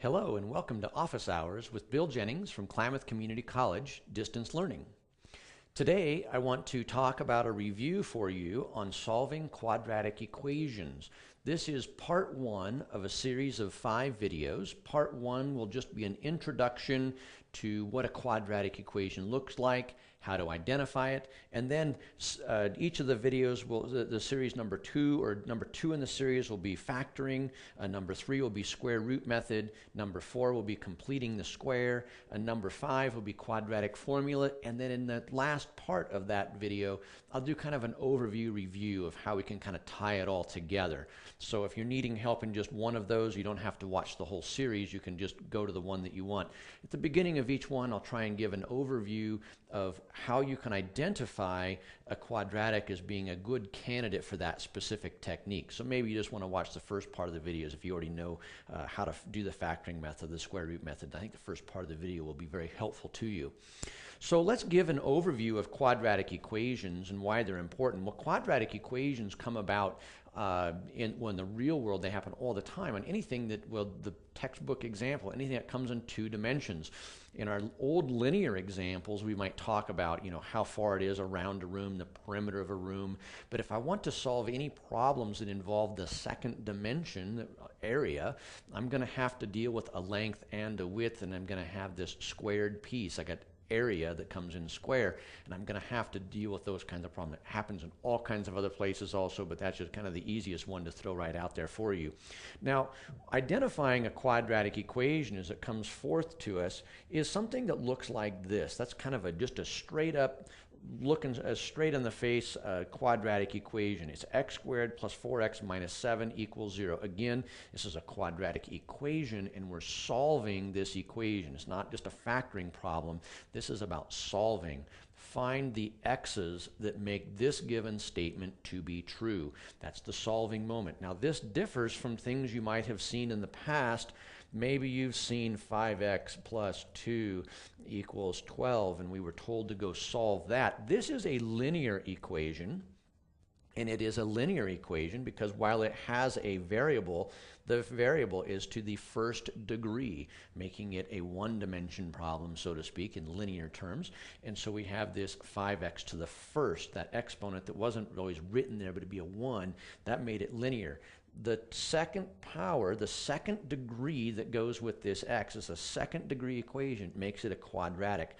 Hello and welcome to Office Hours with Bill Jennings from Klamath Community College Distance Learning. Today I want to talk about a review for you on solving quadratic equations. This is part one of a series of 5 videos. Part one will just be an introduction to what a quadratic equation looks like, how to identify it, and then each of the videos will, the series number 2 in the series will be factoring, number 3 will be square root method, number 4 will be completing the square, and number 5 will be quadratic formula, and then in the last part of that video I'll do kind of an overview review of how we can kind of tie it all together. So if you're needing help in just one of those, you don't have to watch the whole series, you can just go to the one that you want. At the beginning of each one I'll try and give an overview of how you can identify a quadratic as being a good candidate for that specific technique. So maybe you just want to watch the first part of the videos if you already know how to do the factoring method, the square root method. I think the first part of the video will be very helpful to you. So let's give an overview of quadratic equations and why they're important. Well, quadratic equations come about in the real world. They happen all the time on anything that, well, the textbook example, anything that comes in 2 dimensions. In our old linear examples, we might talk about, how far it is around a room, the perimeter of a room. But if I want to solve any problems that involve the second dimension, the area, I'm going to have to deal with a length and a width, and I'm going to have this squared piece. I got area that comes in square, and I'm going to have to deal with those kinds of problems. It happens in all kinds of other places also, but that's just kind of the easiest one to throw right out there for you. Now, identifying a quadratic equation as it comes forth to us is something that looks like this. That's kind of just a straight up looking straight in the face quadratic equation. It's x squared plus 4x minus 7 equals 0. Again, this is a quadratic equation and we're solving this equation. It's not just a factoring problem. This is about solving. Find the x's that make this given statement to be true. That's the solving moment. Now this differs from things you might have seen in the past. Maybe you've seen 5x plus 2 equals 12 and we were told to go solve that. This is a linear equation, and it is a linear equation because while it has a variable, the variable is to the first degree, making it a one-dimension problem, so to speak, in linear terms. And so we have this 5x to the first, that exponent that wasn't always written there, but it'd be a 1, that made it linear. The second power, the second degree that goes with this x is a second degree equation, makes it a quadratic.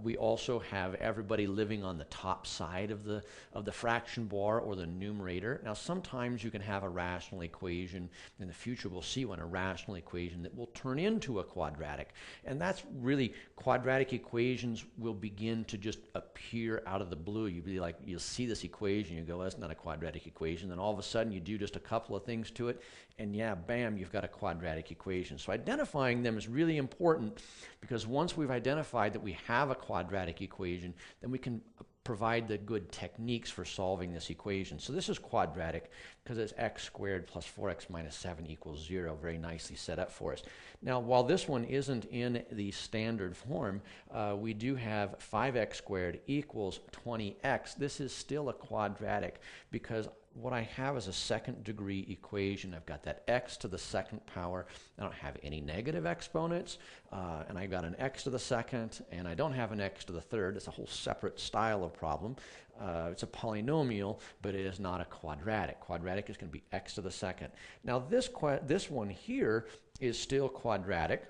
We also have everybody living on the top side of the fraction bar or the numerator. Now sometimes you can have a rational equation. In the future we'll see one, a rational equation that will turn into a quadratic. And that's really, quadratic equations will begin to just appear out of the blue. You'll see this equation, you go, that's not a quadratic equation. Then all of a sudden you do just a couple of things to it, and yeah, bam, you've got a quadratic equation. So identifying them is really important because once we've identified that we have a quadratic equation, then we can provide the good techniques for solving this equation. So this is quadratic because it's x squared plus 4x minus 7 equals 0, very nicely set up for us. Now, while this one isn't in the standard form, we do have 5x squared equals 20x. This is still a quadratic because what I have is a second degree equation. I've got that x to the second power. I don't have any negative exponents, and I've got an x to the second, and I don't have an x to the third. It's a whole separate style of problem. It's a polynomial, but it is not a quadratic. Quadratic is going to be x to the second. Now this one here is still quadratic.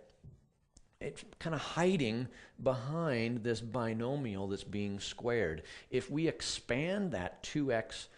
It's kind of hiding behind this binomial that's being squared. If we expand that 2x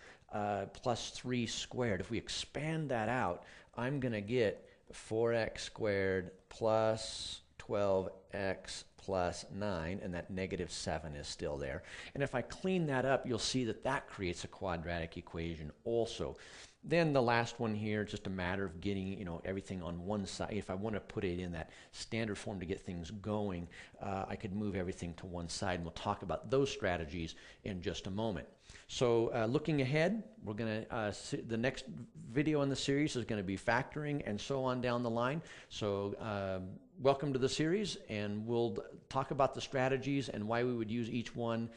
plus 3 squared, if we expand that out, I'm going to get 4x squared plus 12x plus 9, and that negative 7 is still there. And if I clean that up, you'll see that that creates a quadratic equation also. Then the last one here, just a matter of getting everything on one side. If I want to put it in that standard form to get things going, I could move everything to one side, and we'll talk about those strategies in just a moment. So looking ahead, we're going to the next video in the series is going to be factoring and so on down the line. So welcome to the series, and we'll talk about the strategies and why we would use each one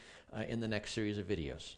in the next series of videos.